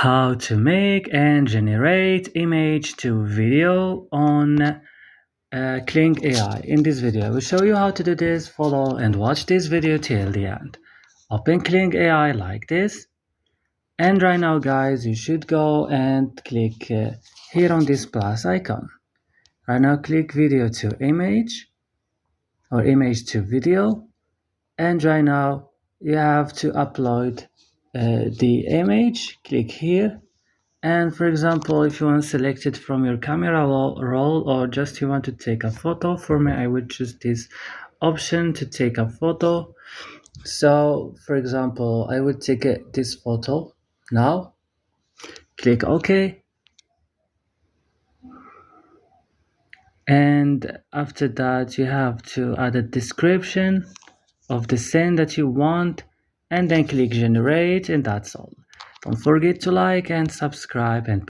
How to make and generate image to video on KLING AI. In this video, I will show you how to do this. Follow and watch this video till the end. Open KLING AI like this. And right now, guys, you should go and click here on this plus icon. Right now, click video to image or image to video. And right now, you have to upload the image. Click here. And for example, if you want to select it from your camera roll or just you want to take a photo, for me, I would choose this option to take a photo. So for example, I would take this photo now. Click OK. And after that, you have to add a description of the scene that you want and then click generate, and that's all. Don't forget to like and subscribe and